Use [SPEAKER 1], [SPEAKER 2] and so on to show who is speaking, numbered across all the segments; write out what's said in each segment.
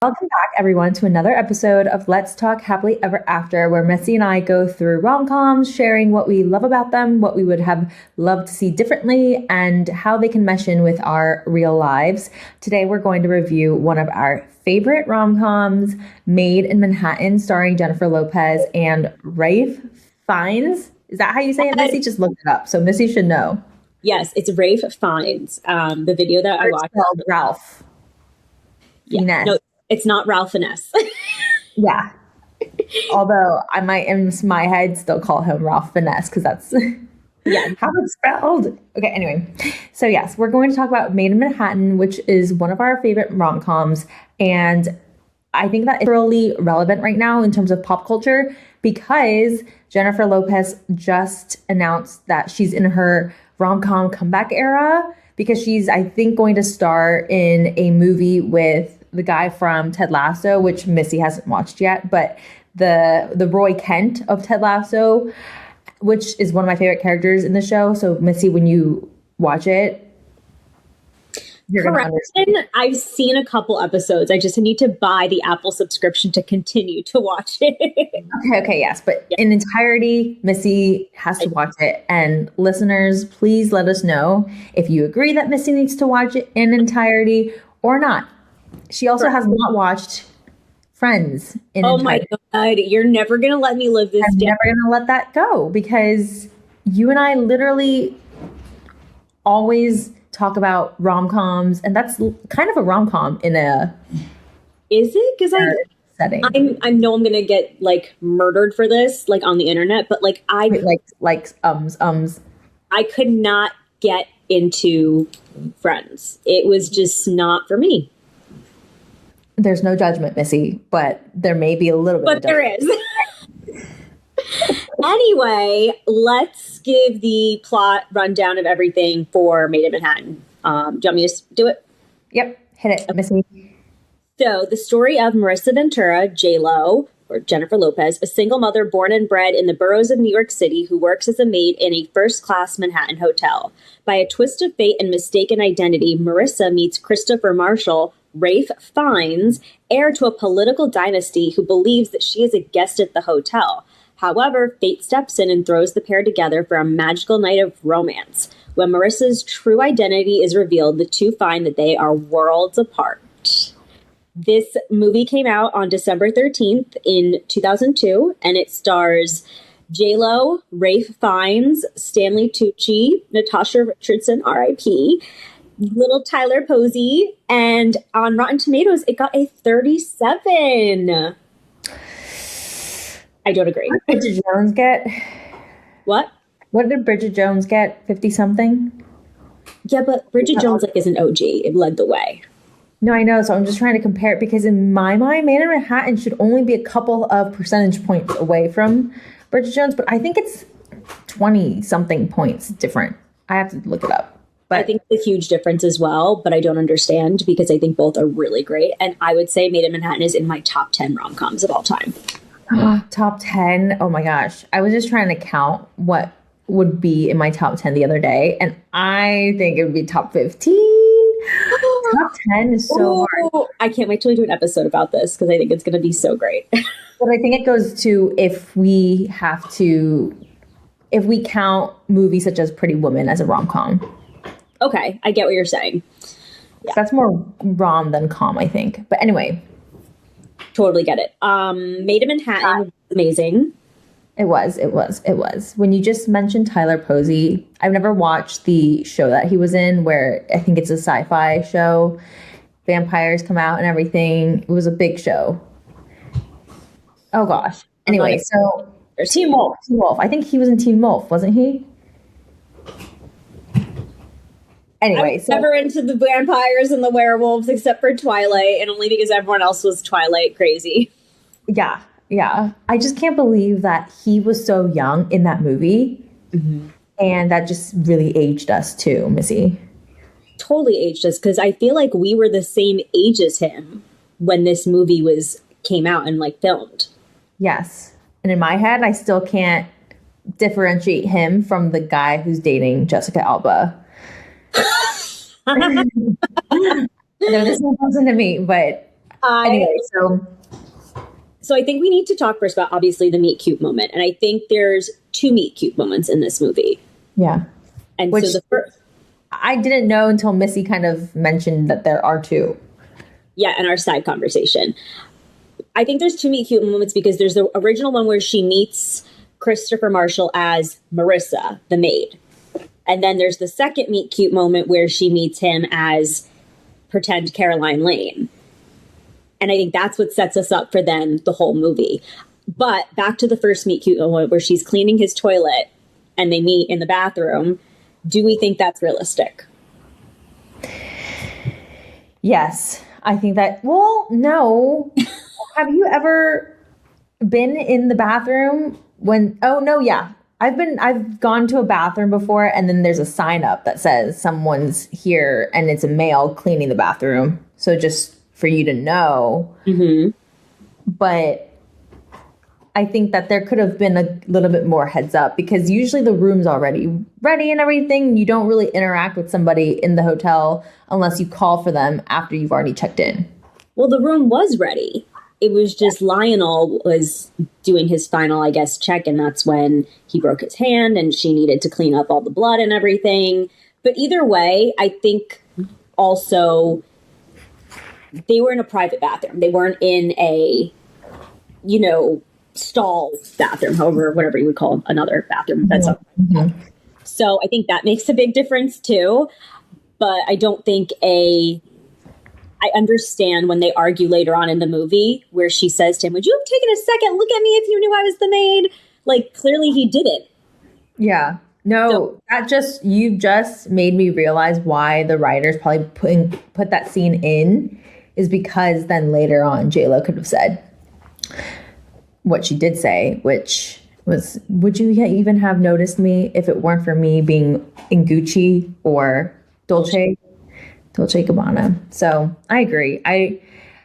[SPEAKER 1] Welcome back, everyone, to another episode of Let's Talk Happily Ever After, where Missy and I go through rom-coms, sharing what we love about them, what we would have loved to see differently, and how they can mesh in with our real lives. Today, we're going to review one of our favorite rom-coms, Maid in Manhattan, starring Jennifer Lopez and Ralph Fiennes. Is that how you say it, Missy? Just looked it up, so Missy should know.
[SPEAKER 2] Yes, it's Ralph Fiennes. The video that I watched.
[SPEAKER 1] Spelled Ralph.
[SPEAKER 2] Yeah, no, it's not Ralph Finesse.
[SPEAKER 1] Yeah. Although I might, in my head, still call him Ralph Finesse because that's how it's spelled. Okay, anyway. So yes, we're going to talk about Maid in Manhattan, which is one of our favorite rom-coms. And I think that it's really relevant right now in terms of pop culture because Jennifer Lopez just announced that she's in her rom-com comeback era because she's, I think, going to star in a movie with the guy from Ted Lasso, which Missy hasn't watched yet, but the Roy Kent of Ted Lasso, which is one of my favorite characters in the show. So Missy, when you watch it, you're going to understand.
[SPEAKER 2] I've seen a couple episodes. I just need to buy the Apple subscription to continue to watch it.
[SPEAKER 1] Okay, yes. But in entirety, Missy has to watch it. And listeners, please let us know if you agree that Missy needs to watch it in entirety or not. She also has not watched Friends in entirety.
[SPEAKER 2] My God. You're never going to let me live this down.
[SPEAKER 1] I'm never going to let that go because you and I literally always talk about rom-coms, and that's kind of a rom-com in a...
[SPEAKER 2] Is it? Because
[SPEAKER 1] setting.
[SPEAKER 2] I know I'm going to get like murdered for this, like on the internet, but like I could not get into Friends. It was just not for me.
[SPEAKER 1] There's no judgment, Missy, but there may be a little bit.
[SPEAKER 2] But there is. Anyway, let's give the plot rundown of everything for Maid in Manhattan. Do you want me to do it?
[SPEAKER 1] Yep, hit it, Missy.
[SPEAKER 2] So the story of Marissa Ventura, J-Lo, or Jennifer Lopez, a single mother born and bred in the boroughs of New York City who works as a maid in a first-class Manhattan hotel. By a twist of fate and mistaken identity, Marissa meets Christopher Marshall, Ralph Fiennes, heir to a political dynasty who believes that she is a guest at the hotel. However, fate steps in and throws the pair together for a magical night of romance. When Marissa's true identity is revealed, the two find that they are worlds apart. This movie came out on December 13th in 2002, and it stars J-Lo, Ralph Fiennes, Stanley Tucci, Natasha Richardson, R.I.P., little Tyler Posey, and on Rotten Tomatoes, it got a 37. I don't agree.
[SPEAKER 1] What did Bridget Jones get?
[SPEAKER 2] What?
[SPEAKER 1] What did Bridget Jones get? 50-something?
[SPEAKER 2] Yeah, but Bridget Jones is an OG. It led the way.
[SPEAKER 1] No, I know. So I'm just trying to compare it because in my mind, Maid in Manhattan should only be a couple of percentage points away from Bridget Jones, but I think it's 20-something points different. I have to look it up. But
[SPEAKER 2] I think it's a huge difference as well, but I don't understand because I think both are really great. And I would say Maid in Manhattan is in my top 10 rom-coms of all time.
[SPEAKER 1] Top 10? Oh my gosh. I was just trying to count what would be in my top 10 the other day, and I think it would be top 15. Top 10 is so hard.
[SPEAKER 2] I can't wait till we do an episode about this because I think it's going to be so great.
[SPEAKER 1] But I think it goes to if we count movies such as Pretty Woman as a rom-com.
[SPEAKER 2] Okay, I get what you're saying.
[SPEAKER 1] Yeah. So that's more rom than com, I think. But anyway.
[SPEAKER 2] Totally get it. Maid in Manhattan was amazing.
[SPEAKER 1] It was. When you just mentioned Tyler Posey, I've never watched the show that he was in where I think it's a sci-fi show. Vampires come out and everything. It was a big show. Oh gosh. Anyway, so Teen Wolf. I think he was in Teen Wolf, wasn't he? Anyway,
[SPEAKER 2] I'm never into the vampires and the werewolves except for Twilight, and only because everyone else was Twilight crazy.
[SPEAKER 1] Yeah. I just can't believe that he was so young in that movie. Mm-hmm. And that just really aged us too, Missy.
[SPEAKER 2] Totally aged us, because I feel like we were the same age as him when this movie came out and filmed.
[SPEAKER 1] Yes. And in my head, I still can't differentiate him from the guy who's dating Jessica Alba. They're the same person to me, but Anyway,
[SPEAKER 2] So I think we need to talk first about, obviously, the meet cute moment. And I think there's 2 meet cute moments in this movie.
[SPEAKER 1] Yeah.
[SPEAKER 2] And
[SPEAKER 1] Which
[SPEAKER 2] so the first...
[SPEAKER 1] I didn't know until Missy kind of mentioned that there are 2.
[SPEAKER 2] Yeah, in our side conversation. I think there's 2 meet cute moments because there's the original one where she meets Christopher Marshall as Marissa, the maid. And then there's the second meet cute moment where she meets him as pretend Caroline Lane. And I think that's what sets us up for then the whole movie. But back to the first meet cute moment where she's cleaning his toilet and they meet in the bathroom. Do we think that's realistic?
[SPEAKER 1] Yes. I think that, well, no. Have you ever been in the bathroom yeah. I've gone to a bathroom before and then there's a sign up that says someone's here and it's a male cleaning the bathroom. So just for you to know.
[SPEAKER 2] Mm-hmm.
[SPEAKER 1] But I think that there could have been a little bit more heads up because usually the room's already ready and everything. You don't really interact with somebody in the hotel unless you call for them after you've already checked in.
[SPEAKER 2] Well, the room was ready. It was just Lionel was doing his final, I guess, check, and that's when he broke his hand and she needed to clean up all the blood and everything. But either way, I think also they were in a private bathroom. They weren't in a, stall bathroom, whatever you would call another bathroom. That's
[SPEAKER 1] Mm-hmm.
[SPEAKER 2] So I think that makes a big difference too. But I don't think I understand when they argue later on in the movie where she says to him, would you have taken a second look at me if you knew I was the maid? Like, clearly he didn't.
[SPEAKER 1] Yeah. No, you just made me realize why the writers probably put that scene in is because then later on J-Lo could have said what she did say, which was, would you even have noticed me if it weren't for me being in Gucci or Dolce Gabbana? So I agree. I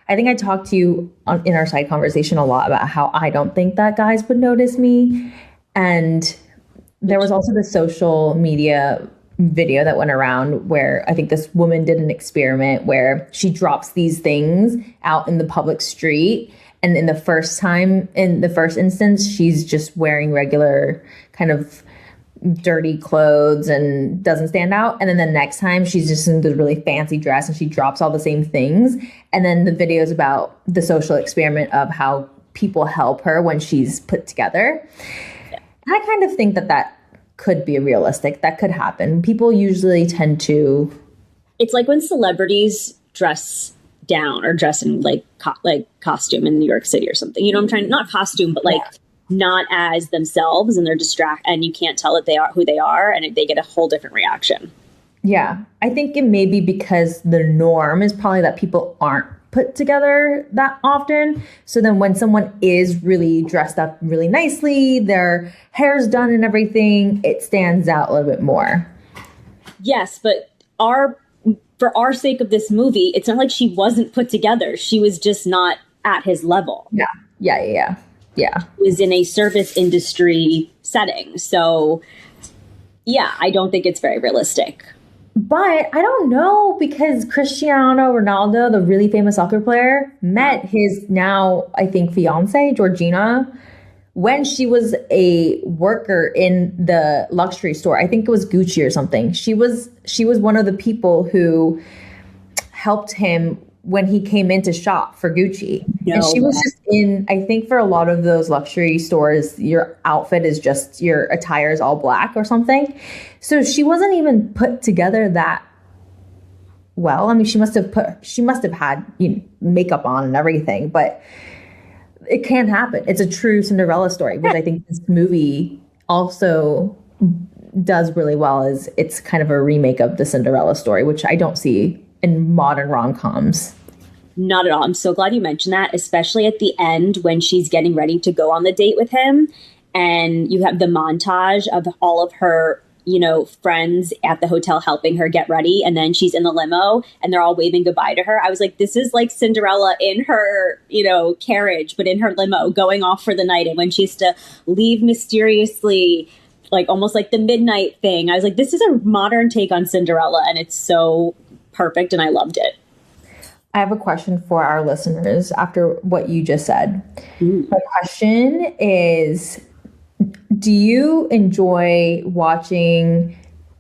[SPEAKER 1] think I talked to you in our side conversation a lot about how I don't think that guys would notice me. And there was also the social media video that went around where I think this woman did an experiment where she drops these things out in the public street. And in the first instance, she's just wearing regular kind of dirty clothes and doesn't stand out. And then the next time she's just in this really fancy dress and she drops all the same things. And then the video is about the social experiment of how people help her when she's put together. And I kind of think that could be realistic. That could happen. People usually tend to.
[SPEAKER 2] It's like when celebrities dress down or dress in like costume in New York City or something. I'm trying, not costume, but like not as themselves, and they're and you can't tell that they are who they are, and they get a whole different reaction.
[SPEAKER 1] Yeah. I think it may be because the norm is probably that people aren't put together that often. So then when someone is really dressed up really nicely, their hair's done and everything, it stands out a little bit more.
[SPEAKER 2] Yes, but for our sake of this movie, it's not like she wasn't put together. She was just not at his level.
[SPEAKER 1] Yeah.
[SPEAKER 2] Was in a service industry setting. So, yeah, I don't think it's very realistic.
[SPEAKER 1] But I don't know, because Cristiano Ronaldo, the really famous soccer player, met his now, I think, fiance, Georgina, when she was a worker in the luxury store. I think it was Gucci or something. She was one of the people who helped him when he came in to shop for Gucci.
[SPEAKER 2] No,
[SPEAKER 1] and she was just in, I think for a lot of those luxury stores, your outfit is just, your attire is all black or something. So she wasn't even put together that well. I mean, she must have had makeup on and everything, but it can happen. It's a true Cinderella story, which I think this movie also does really well. Is it's kind of a remake of the Cinderella story, which I don't see in modern rom-coms.
[SPEAKER 2] Not at all. I'm so glad you mentioned that, especially at the end when she's getting ready to go on the date with him. And you have the montage of all of her, friends at the hotel helping her get ready. And then she's in the limo and they're all waving goodbye to her. I was like, this is like Cinderella in her, carriage, but in her limo going off for the night. And when she has to leave mysteriously, like almost like the midnight thing, I was like, this is a modern take on Cinderella. And it's so perfect. And I loved it.
[SPEAKER 1] I have a question for our listeners after what you just said. My question is, do you enjoy watching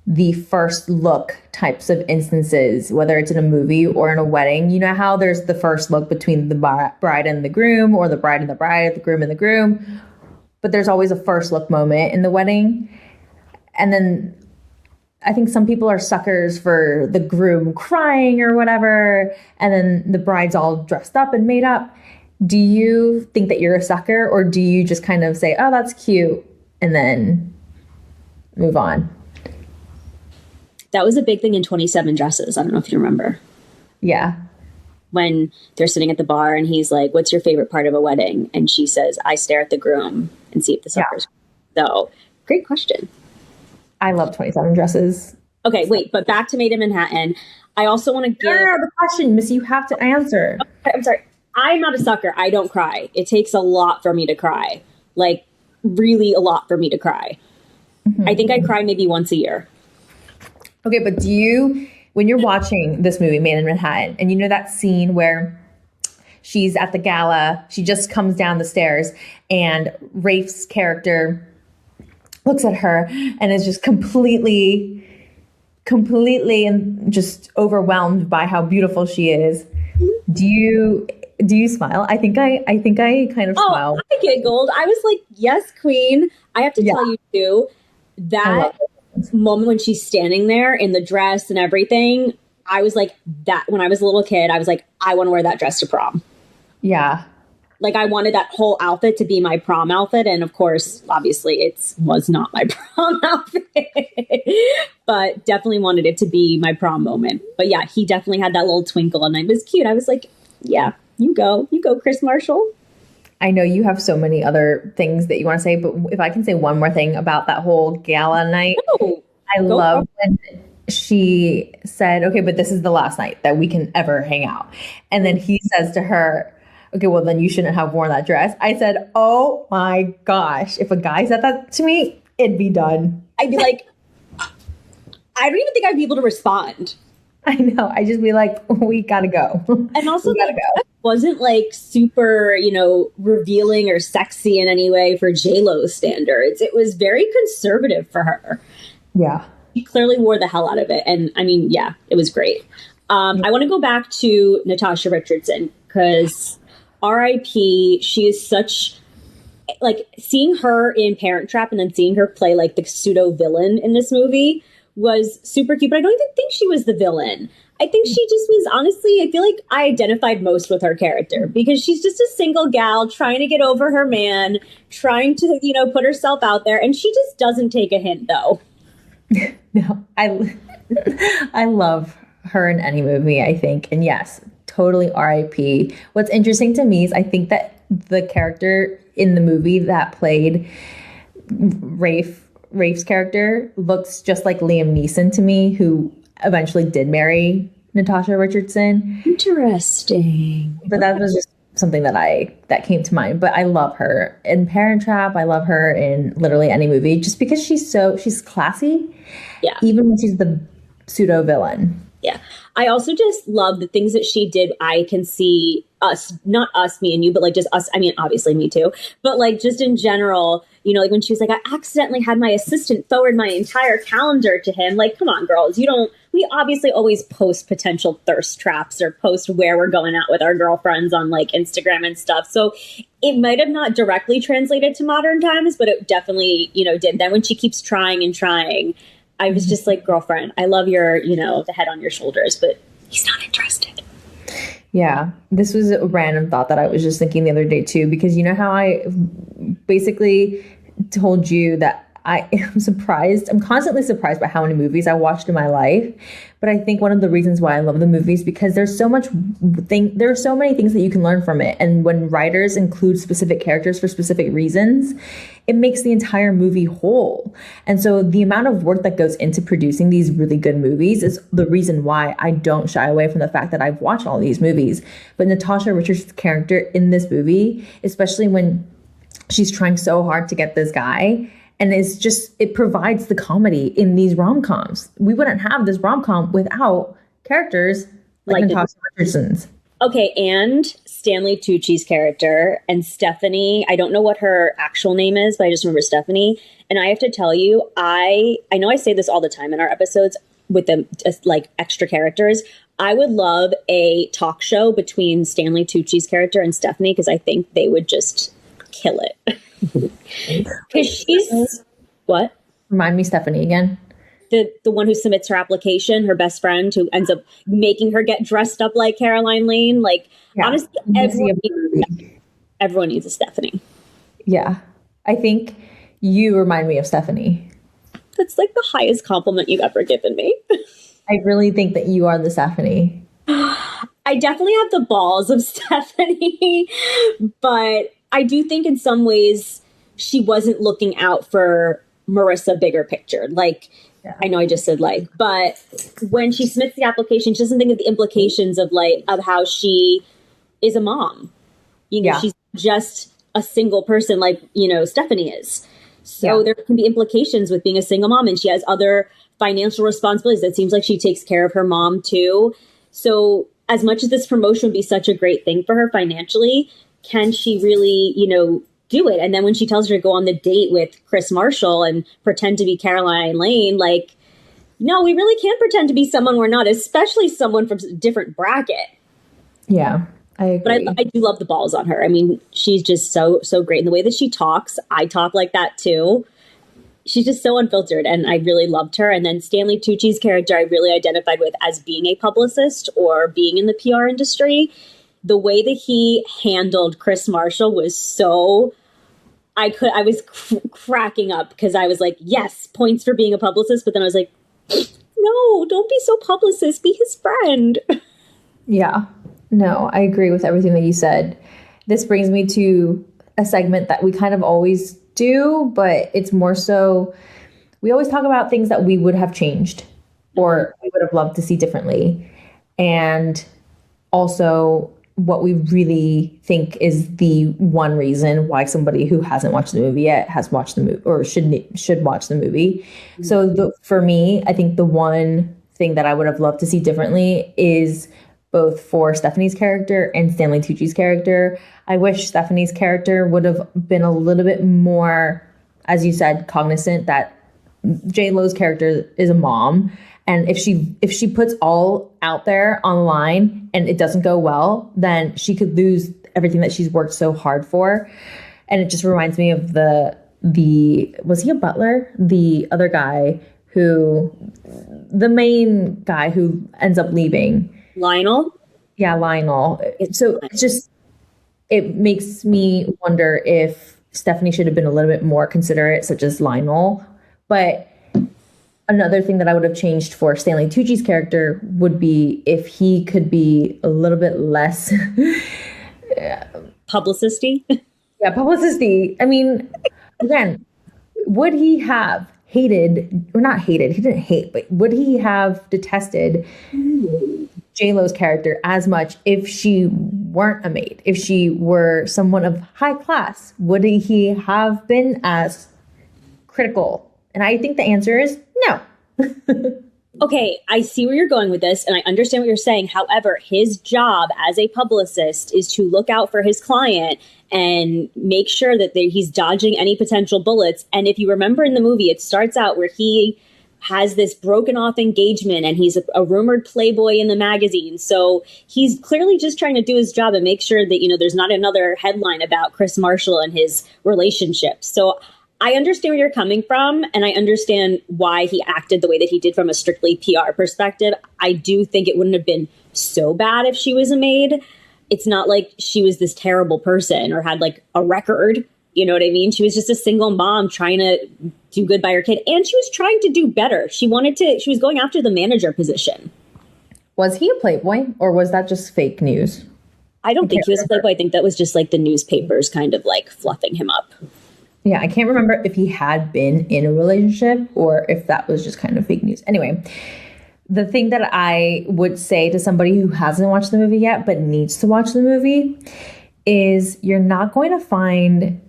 [SPEAKER 1] the first look types of instances, whether it's in a movie or in a wedding? You know how there's the first look between the bride and the groom, or the bride and the bride, the groom and the groom, but there's always a first look moment in the wedding. And then I think some people are suckers for the groom crying or whatever, and then the bride's all dressed up and made up. Do you think that you're a sucker, or do you just kind of say, oh, that's cute, and then move on?
[SPEAKER 2] That was a big thing in 27 Dresses. I don't know if you remember.
[SPEAKER 1] Yeah.
[SPEAKER 2] When they're sitting at the bar and he's like, what's your favorite part of a wedding? And she says, I stare at the groom and see if the suckers. Yeah. So, great question.
[SPEAKER 1] I love 27 Dresses.
[SPEAKER 2] Okay, wait, but back to Maid in Manhattan. I also want to give...
[SPEAKER 1] Yeah, the question, Missy, you have to answer.
[SPEAKER 2] Okay, I'm sorry. I'm not a sucker. I don't cry. It takes a lot for me to cry. Like, really a lot for me to cry. Mm-hmm. I think I cry maybe once a year.
[SPEAKER 1] Okay, but do you, when you're watching this movie, Maid in Manhattan, and you know that scene where she's at the gala, she just comes down the stairs, and Rafe's character looks at her and is just completely and just overwhelmed by how beautiful she is. Do you smile? I think I kind of smile.
[SPEAKER 2] I giggled. I was like, yes, queen. I have to tell you too, that moment when she's standing there in the dress and everything, I was like, that when I was a little kid, I was like, I want to wear that dress to prom.
[SPEAKER 1] Yeah.
[SPEAKER 2] Like, I wanted that whole outfit to be my prom outfit. And of course, obviously, it was not my prom outfit. But definitely wanted it to be my prom moment. But yeah, he definitely had that little twinkle. And it was cute. I was like, yeah, you go, Chris Marshall.
[SPEAKER 1] I know you have so many other things that you want to say. But if I can say one more thing about that whole gala night. I love when she said, okay, but this is the last night that we can ever hang out. And then he says to her, okay, well, then you shouldn't have worn that dress. I said, oh my gosh, if a guy said that to me, it'd be done.
[SPEAKER 2] I'd be like, I don't even think I'd be able to respond.
[SPEAKER 1] I know. I'd just be like, we gotta go.
[SPEAKER 2] And also, it wasn't like super, revealing or sexy in any way for J-Lo's standards. It was very conservative for her.
[SPEAKER 1] Yeah.
[SPEAKER 2] She clearly wore the hell out of it. And I mean, yeah, it was great. I want to go back to Natasha Richardson because R.I.P. She is such, like, seeing her in Parent Trap and then seeing her play like the pseudo villain in this movie was super cute. But I don't even think she was the villain. I think she just was, honestly, I feel like I identified most with her character because she's just a single gal trying to get over her man, trying to, put herself out there. And she just doesn't take a hint, though.
[SPEAKER 1] No, I love her in any movie, I think. And yes, totally R.I.P. What's interesting to me is I think that the character in the movie that played Rafe's character looks just like Liam Neeson to me, who eventually did marry Natasha Richardson.
[SPEAKER 2] Interesting.
[SPEAKER 1] But that was just something that came to mind. But I love her in Parent Trap. I love her in literally any movie just because she's classy.
[SPEAKER 2] Yeah.
[SPEAKER 1] Even when she's the pseudo villain.
[SPEAKER 2] Yeah. I also just love the things that she did. I can see not us, me and you, but like just us. I mean, obviously me too, but like just in general, like when she was like, I accidentally had my assistant forward my entire calendar to him. Like, come on, girls, we obviously always post potential thirst traps or post where we're going out with our girlfriends on like Instagram and stuff. So it might have not directly translated to modern times, but it definitely, did. Then when she keeps trying and trying, I was just like, girlfriend, I love your, the head on your shoulders, but he's not interested.
[SPEAKER 1] Yeah, this was a random thought that I was just thinking the other day too, because you know how I basically told you that I am surprised. I'm constantly surprised by how many movies I watched in my life. But I think one of the reasons why I love the movies because there are so many things that you can learn from it. And when writers include specific characters for specific reasons, it makes the entire movie whole. And so the amount of work that goes into producing these really good movies is the reason why I don't shy away from the fact that I've watched all these movies. But Natasha Richardson's character in this movie, especially when she's trying so hard to get this guy, and it provides the comedy in these rom-coms. We wouldn't have this rom-com without characters like Natasha Richardson's.
[SPEAKER 2] Okay, and Stanley Tucci's character and Stephanie. I don't know what her actual name is, but I just remember Stephanie. And I have to tell you, I know I say this all the time in our episodes with the like extra characters. I would love a talk show between Stanley Tucci's character and Stephanie because I think they would just kill it. Because she's what?
[SPEAKER 1] Remind me, Stephanie again.
[SPEAKER 2] The one who submits her application, her best friend, who ends up making her get dressed up like Caroline Lane. Like, yeah. Honestly, everyone needs a Stephanie.
[SPEAKER 1] Yeah. I think you remind me of Stephanie.
[SPEAKER 2] That's like the highest compliment you've ever given me.
[SPEAKER 1] I really think that you are the Stephanie.
[SPEAKER 2] I definitely have the balls of Stephanie, but I do think in some ways she wasn't looking out for Marissa bigger picture. Like, yeah. I know I just said like, but when she submits the application, she doesn't think of the implications of like, of how she is a mom. You know, she's just a single person like, you know, Stephanie is. So there can be implications with being a single mom, and she has other financial responsibilities. It seems like she takes care of her mom too. So as much as this promotion would be such a great thing for her financially, can she really, you know, do it? And then when she tells her to go on the date with Chris Marshall and pretend to be Caroline Lane, like, no, we really can't pretend to be someone we're not, especially someone from a different bracket.
[SPEAKER 1] Yeah, I agree.
[SPEAKER 2] But I do love the balls on her. I mean, she's just so great. And the way that she talks, I talk like that too. She's just so unfiltered, and I really loved her. And then Stanley Tucci's character, I really identified with as being a publicist or being in the PR industry. The way that he handled Chris Marshall was so, I was cracking up because I was like, yes, points for being a publicist. But then I was like, no, don't be so publicist. Be his friend.
[SPEAKER 1] Yeah, no, I agree with everything that you said. This brings me to a segment that we kind of always do, but it's more so, we always talk about things that we would have changed or we would have loved to see differently. And also what we really think is the one reason why somebody who hasn't watched the movie yet has watched the movie or should watch the movie. Mm-hmm. So for me, I think the one thing that I would have loved to see differently is both for Stephanie's character and Stanley Tucci's character. I wish Stephanie's character would have been a little bit more, as you said, cognizant that J-Lo's character is a mom. And if she puts all out there online and it doesn't go well, then she could lose everything that she's worked so hard for. And it just reminds me of the was he a butler? The other guy the main guy who ends up leaving.
[SPEAKER 2] Lionel?
[SPEAKER 1] Yeah, Lionel. So it makes me wonder if Stephanie should have been a little bit more considerate, such as Lionel. But another thing that I would have changed for Stanley Tucci's character would be if he could be a little bit less
[SPEAKER 2] publicity.
[SPEAKER 1] Yeah, publicity. I mean, again, would he have hated, or not hated, he didn't hate, but would he have detested J-Lo's character as much if she weren't a maid? If she were someone of high class, would he have been as critical? And I think the answer is no.
[SPEAKER 2] Okay, I see where you're going with this, and I understand what you're saying. However, his job as a publicist is to look out for his client and make sure that he's dodging any potential bullets. And if you remember in the movie, it starts out where he has this broken off engagement and he's a rumored playboy in the magazine. So he's clearly just trying to do his job and make sure that, you know, there's not another headline about Chris Marshall and his relationship. So I understand where you're coming from, and I understand why he acted the way that he did from a strictly PR perspective. I do think it wouldn't have been so bad if she was a maid. It's not like she was this terrible person or had like a record. You know what I mean? She was just a single mom trying to do good by her kid. And she was trying to do better. She was going after the manager position.
[SPEAKER 1] Was he a playboy, or was that just fake news?
[SPEAKER 2] I don't think he was a playboy. I think that was just like the newspapers kind of like fluffing him up.
[SPEAKER 1] Yeah, I can't remember if he had been in a relationship or if that was just kind of fake news. Anyway, the thing that I would say to somebody who hasn't watched the movie yet but needs to watch the movie is you're not going to find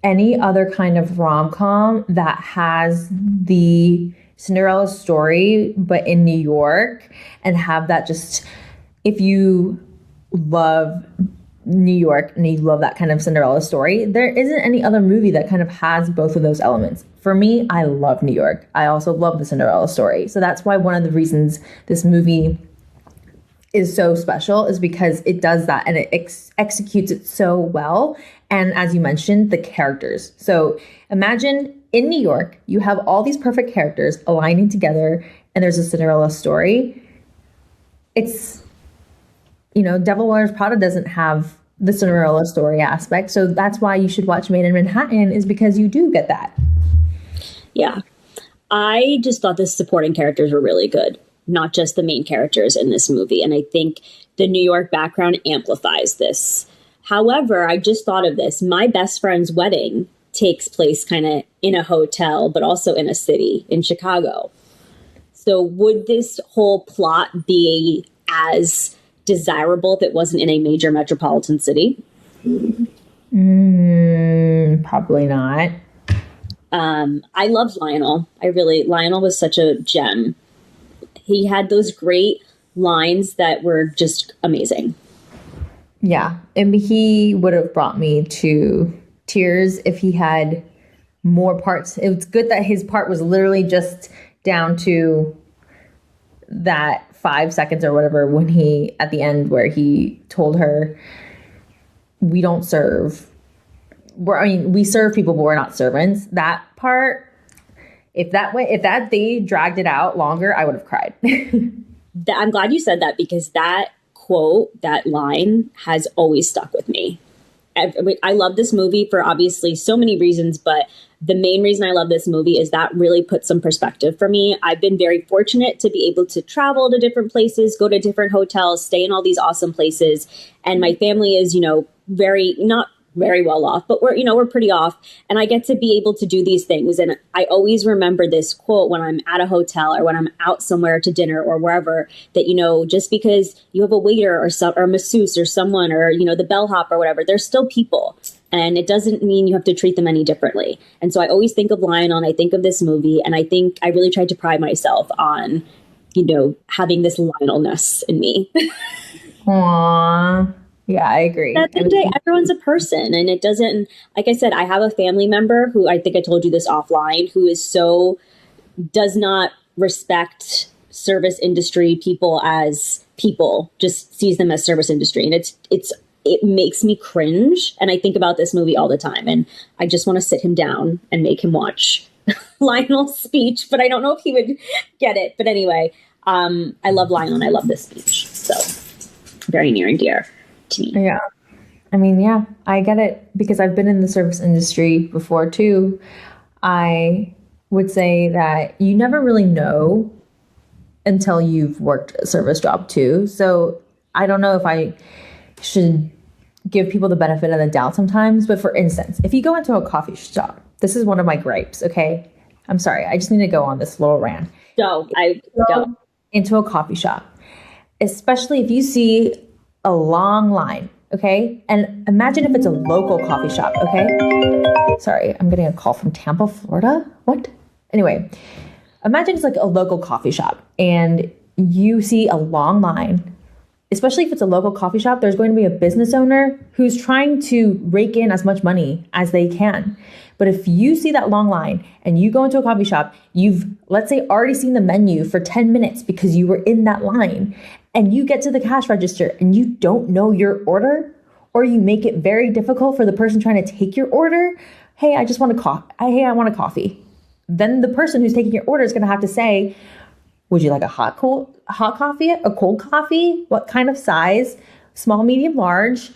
[SPEAKER 1] any other kind of rom-com that has the Cinderella story but in New York and have that just, if you love New York and you love that kind of Cinderella story, there isn't any other movie that kind of has both of those elements. For me, I love New York. I also love the Cinderella story. So that's why one of the reasons this movie is so special is because it does that and it executes it so well. And as you mentioned, the characters. So imagine in New York, you have all these perfect characters aligning together and there's a Cinderella story. It's, Devil Wears Prada doesn't have the Cinderella story aspect. So that's why you should watch Maid in Manhattan, is because you do get that.
[SPEAKER 2] Yeah. I just thought the supporting characters were really good, not just the main characters in this movie. And I think the New York background amplifies this. However, I just thought of this. My best friend's wedding takes place kind of in a hotel, but also in a city in Chicago. So would this whole plot be as desirable if it wasn't in a major metropolitan city?
[SPEAKER 1] Probably not.
[SPEAKER 2] I loved Lionel. Lionel was such a gem. He had those great lines that were just amazing.
[SPEAKER 1] Yeah. And he would have brought me to tears if he had more parts. It was good that his part was literally just down to that 5 seconds or whatever when he, at the end, where he told her, we don't serve. We serve people, but we're not servants. That part, if they dragged it out longer, I would have cried.
[SPEAKER 2] I'm glad you said that, because that quote, that line has always stuck with me. I love this movie for obviously so many reasons, but the main reason I love this movie is that really put some perspective for me. I've been very fortunate to be able to travel to different places, go to different hotels, stay in all these awesome places. And my family is, not very well off, but we're pretty off. And I get to be able to do these things. And I always remember this quote when I'm at a hotel or when I'm out somewhere to dinner or wherever, that, just because you have a waiter or a masseuse or someone or, the bellhop or whatever, they're still people. And it doesn't mean you have to treat them any differently. And so I always think of Lionel and I think of this movie. And I think I really tried to pride myself on, having this Lionel-ness in me.
[SPEAKER 1] Aww. Yeah, I agree.
[SPEAKER 2] At the end of the day, everyone's a person, and it doesn't, like I said, I have a family member who, I think I told you this offline, who does not respect service industry people as people, just sees them as service industry. And it makes me cringe. And I think about this movie all the time, and I just want to sit him down and make him watch Lionel's speech, but I don't know if he would get it. But anyway, I love Lionel and I love this speech. So very near and dear.
[SPEAKER 1] Yeah. Yeah, I get it because I've been in the service industry before too. I would say that you never really know until you've worked a service job too. So I don't know if I should give people the benefit of the doubt sometimes. But for instance, if you go into a coffee shop, this is one of my gripes. Okay. I'm sorry. I just need to go on this little rant.
[SPEAKER 2] Go
[SPEAKER 1] into a coffee shop, especially if you see a long line, okay? And imagine if it's a local coffee shop, okay? Sorry, I'm getting a call from Tampa, Florida. What? Anyway, imagine it's like a local coffee shop and you see a long line, especially if it's a local coffee shop, there's going to be a business owner who's trying to rake in as much money as they can. But if you see that long line and you go into a coffee shop, you've, let's say, already seen the menu for 10 minutes because you were in that line, and you get to the cash register and you don't know your order, or you make it very difficult for the person trying to take your order. Hey, I want a coffee. Then the person who's taking your order is going to have to say, would you like a hot coffee, a cold coffee? What kind of size? Small, medium, large?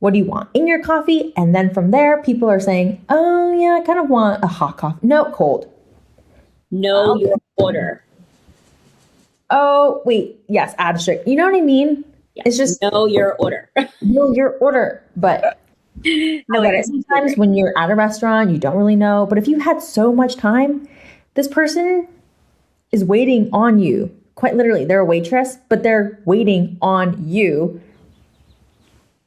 [SPEAKER 1] What do you want in your coffee? And then from there, people are saying, oh yeah, I kind of want a hot coffee. No, cold.
[SPEAKER 2] Know your order.
[SPEAKER 1] Oh, wait. Yes, add a strict. You know what I mean?
[SPEAKER 2] Yeah.
[SPEAKER 1] It's just
[SPEAKER 2] know your order.
[SPEAKER 1] Know your order. But sometimes when you're at a restaurant, you don't really know. But if you had so much time, this person is waiting on you. Quite literally, they're a waitress, but they're waiting on you.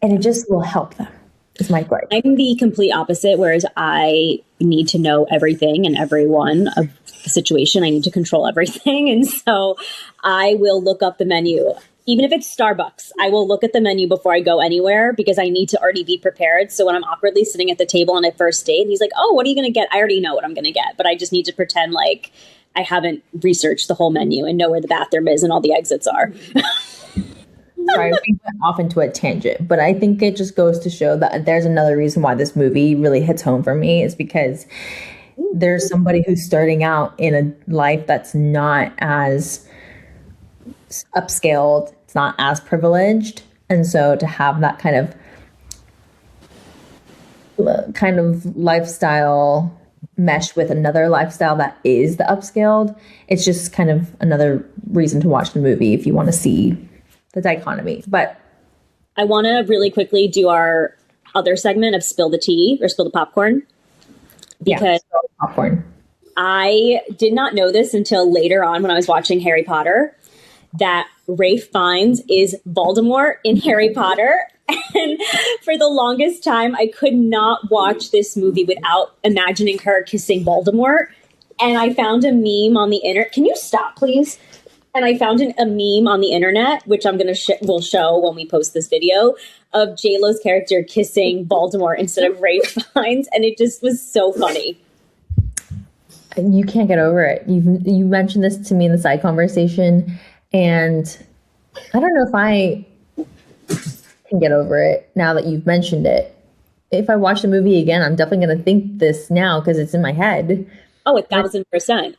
[SPEAKER 1] And it just will help them. It's my gripe.
[SPEAKER 2] I'm the complete opposite, whereas I need to know everything and everyone of the situation. I need to control everything. And so I will look up the menu Even if it's Starbucks, I will look at the menu before I go anywhere because I need to already be prepared. So when I'm awkwardly sitting at the table on a first date and he's like, oh, what are you going to get? I already know what I'm going to get, but I just need to pretend like I haven't researched the whole menu and know where the bathroom is and all the exits are.
[SPEAKER 1] Sorry, we went off into a tangent, but I think it just goes to show that there's another reason why this movie really hits home for me is because there's somebody who's starting out in a life that's not as upscaled, it's not as privileged, and so to have that kind of lifestyle mesh with another lifestyle that is the upscaled, it's just kind of another reason to watch the movie if you want to see the dichotomy. But
[SPEAKER 2] I want to really quickly do our other segment of spill the tea or spill the popcorn. Because
[SPEAKER 1] popcorn.
[SPEAKER 2] I did not know this until later on when I was watching Harry Potter, that Ralph Fiennes is Voldemort in Harry Potter. And for the longest time, I could not watch this movie without imagining her kissing Voldemort. And I found a meme on the internet. Can you stop, please? And I found a meme on the internet, which I'm going to will show when we post this video, of J-Lo's character kissing Voldemort instead of Ralph Fiennes. And it just was so funny.
[SPEAKER 1] You can't get over it. You mentioned this to me in the side conversation, and I don't know if I can get over it now that you've mentioned it. If I watch the movie again, I'm definitely going to think this now because it's in my head.
[SPEAKER 2] Oh, 1,000%.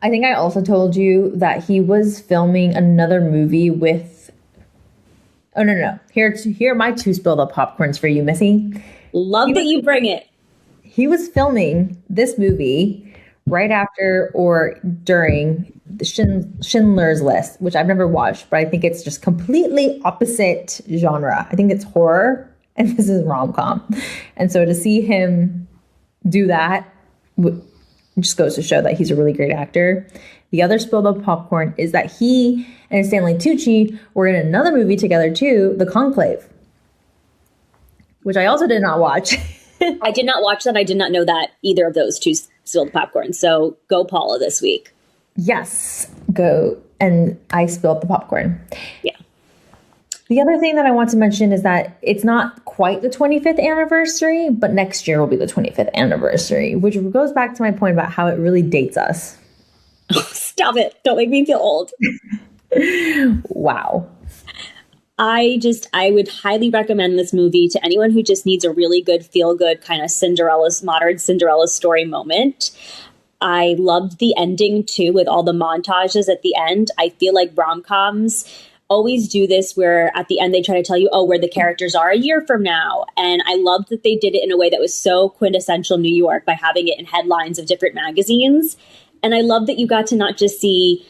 [SPEAKER 1] I think I also told you that he was filming another movie with... Oh, no. Here are my two spilled up popcorns for you, Missy.
[SPEAKER 2] Love that you bring it.
[SPEAKER 1] He was filming this movie right after or during the Schindler's List, which I've never watched, but I think it's just completely opposite genre. I think it's horror, and this is rom-com. And so to see him do that just goes to show that he's a really great actor. The other spilled up popcorn is that he and Stanley Tucci were in another movie together too, The Conclave, which I also did not watch.
[SPEAKER 2] I did not watch that. I did not know that either of those two spilled popcorn. So go Paula this week.
[SPEAKER 1] Yes, go. And I spilled the popcorn.
[SPEAKER 2] Yeah.
[SPEAKER 1] The other thing that I want to mention is that it's not quite the 25th anniversary, but next year will be the 25th anniversary, which goes back to my point about how it really dates us.
[SPEAKER 2] Stop it. Don't make me feel old.
[SPEAKER 1] Wow.
[SPEAKER 2] I would highly recommend this movie to anyone who just needs a really good, feel-good kind of modern Cinderella story moment. I loved the ending, too, with all the montages at the end. I feel like rom-coms always do this where at the end they try to tell you, where the characters are a year from now. And I loved that they did it in a way that was so quintessential New York by having it in headlines of different magazines. And I love that you got to not just see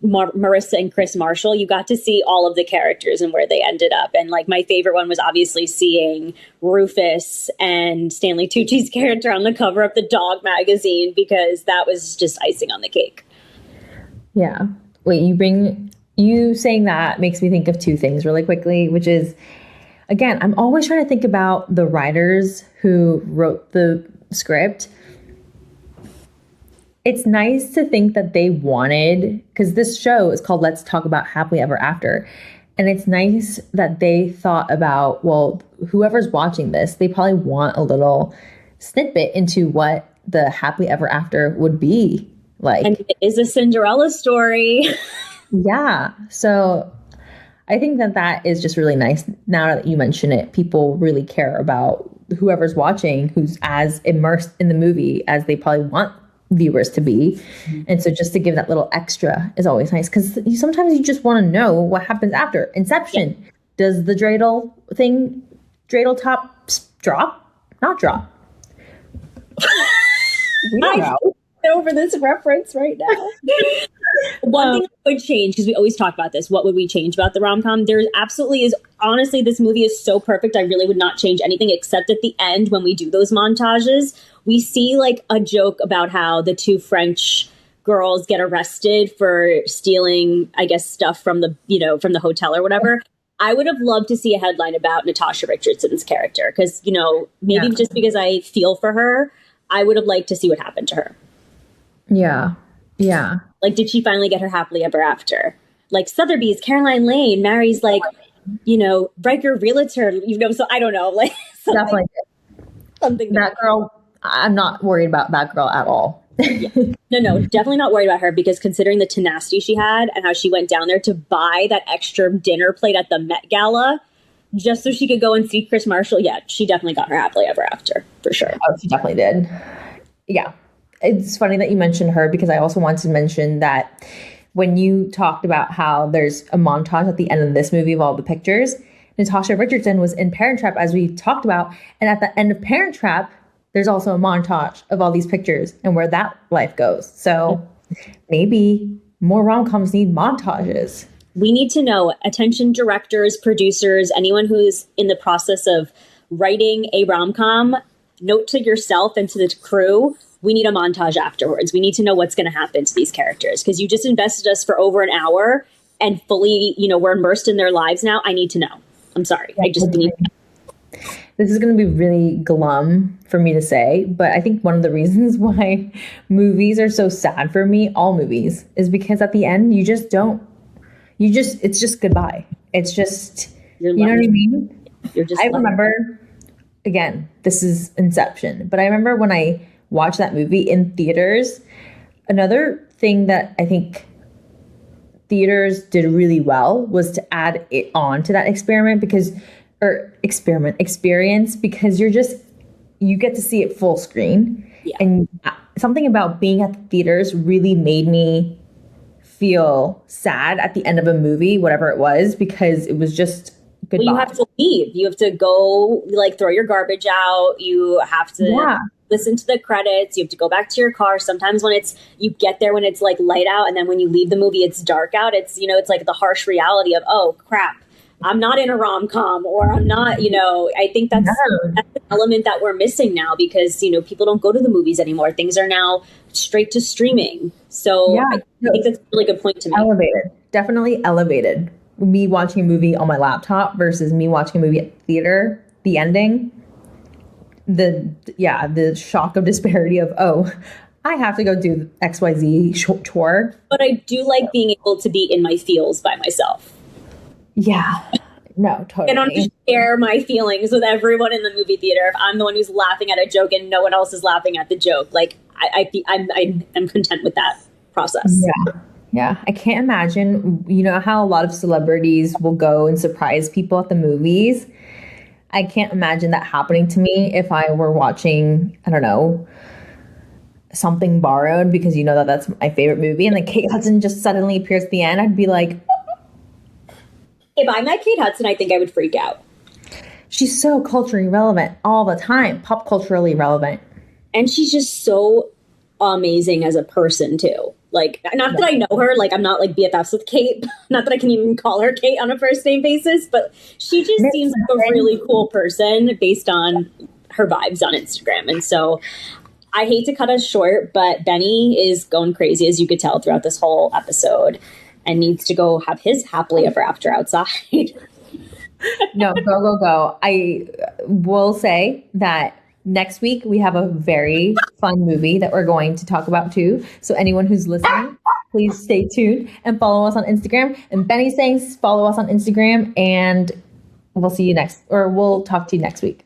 [SPEAKER 2] Marissa and Chris Marshall, you got to see all of the characters and where they ended up. And like my favorite one was obviously seeing Rufus and Stanley Tucci's character on the cover of the dog magazine, because that was just icing on the cake.
[SPEAKER 1] Yeah. Wait, you saying that makes me think of two things really quickly, which is, again, I'm always trying to think about the writers who wrote the script. It's nice to think that they wanted, because this show is called Let's Talk About Happily Ever After. And it's nice that they thought about, well, whoever's watching this, they probably want a little snippet into what the happily ever after would be like.
[SPEAKER 2] And it is a Cinderella story.
[SPEAKER 1] Yeah. So I think that is just really nice. Now that you mention it, people really care about whoever's watching, who's as immersed in the movie as they probably want viewers to be. And so just to give that little extra is always nice, because sometimes you just want to know what happens after. Inception. Yeah. Does the dreidel top drop? Not drop. We don't know.
[SPEAKER 2] Over this reference right now. One thing I would change, because we always talk about this, what would we change about the rom-com? There absolutely is. Honestly, this movie is so perfect. I really would not change anything, except at the end when we do those montages, we see like a joke about how the two French girls get arrested for stealing, I guess, stuff from the hotel or whatever. I would have loved to see a headline about Natasha Richardson's character, because, maybe just because I feel for her, I would have liked to see what happened to her.
[SPEAKER 1] Yeah. Yeah.
[SPEAKER 2] Like, did she finally get her happily ever after? like Sotheby's, Caroline Lane marries like, Riker realtor, so I don't know, like
[SPEAKER 1] Definitely.
[SPEAKER 2] something
[SPEAKER 1] That girl, I'm not worried about that girl at all.
[SPEAKER 2] Yeah. No, definitely not worried about her, because considering the tenacity she had and how she went down there to buy that extra dinner plate at the Met Gala just so she could go and see Chris Marshall. Yeah, she definitely got her happily ever after, for sure.
[SPEAKER 1] Oh, she definitely did. Yeah. It's funny that you mentioned her, because I also wanted to mention that when you talked about how there's a montage at the end of this movie of all the pictures, Natasha Richardson was in Parent Trap, as we talked about. And at the end of Parent Trap, there's also a montage of all these pictures and where that life goes. So maybe more rom-coms need montages.
[SPEAKER 2] We need to know, attention directors, producers, anyone who's in the process of writing a rom-com, note to yourself and to the crew, we need a montage afterwards. We need to know what's going to happen to these characters, because you just invested us for over an hour and fully, we're immersed in their lives now. I need to know. I'm sorry. I just need to know.
[SPEAKER 1] This is going to be really glum for me to say, but I think one of the reasons why movies are so sad for me, all movies, is because at the end, it's just goodbye. It's just, you know what I mean? I remember, again, this is Inception, but I remember when I watched that movie in theaters, another thing that I think theaters did really well was to add it on to that experience, because you get to see it full screen.
[SPEAKER 2] Yeah.
[SPEAKER 1] And something about being at the theaters really made me feel sad at the end of a movie, whatever it was, because it was just goodbye.
[SPEAKER 2] Well, you have to leave. You have to go, like, throw your garbage out. You have to listen to the credits. You have to go back to your car. Sometimes you get there when it's like light out, and then when you leave the movie, it's dark out. It's, it's like the harsh reality of, oh crap, I'm not in a rom-com, or I'm not, I think that's an element that we're missing now, because, people don't go to the movies anymore. Things are now straight to streaming. So I think that's a really good point to make.
[SPEAKER 1] Elevated. Definitely elevated. Me watching a movie on my laptop versus me watching a movie at the theater, the ending, the shock of disparity of, oh, I have to go do XYZ tour.
[SPEAKER 2] But I do like being able to be in my feels by myself.
[SPEAKER 1] Yeah. No, totally.
[SPEAKER 2] I don't have to share my feelings with everyone in the movie theater if I'm the one who's laughing at a joke and no one else is laughing at the joke. Like, I'm content with that process.
[SPEAKER 1] Yeah. I can't imagine, how a lot of celebrities will go and surprise people at the movies. I can't imagine that happening to me if I were watching, I don't know, Something Borrowed, because that's my favorite movie, and then Kate Hudson just suddenly appears at the end. I'd be like,
[SPEAKER 2] if I met Kate Hudson, I think I would freak out.
[SPEAKER 1] She's so culturally relevant all the time, pop culturally relevant.
[SPEAKER 2] And she's just so amazing as a person, too. Like, not that I know her, like, I'm not like BFFs with Kate. Not that I can even call her Kate on a first name basis, but she just seems like a really cool person based on her vibes on Instagram. And so I hate to cut us short, but Benny is going crazy, as you could tell throughout this whole episode, and needs to go have his happily ever after outside.
[SPEAKER 1] No, go. I will say that next week we have a very fun movie that we're going to talk about too. So anyone who's listening, please stay tuned and follow us on Instagram. And Benny's saying follow us on Instagram, and we'll talk to you next week.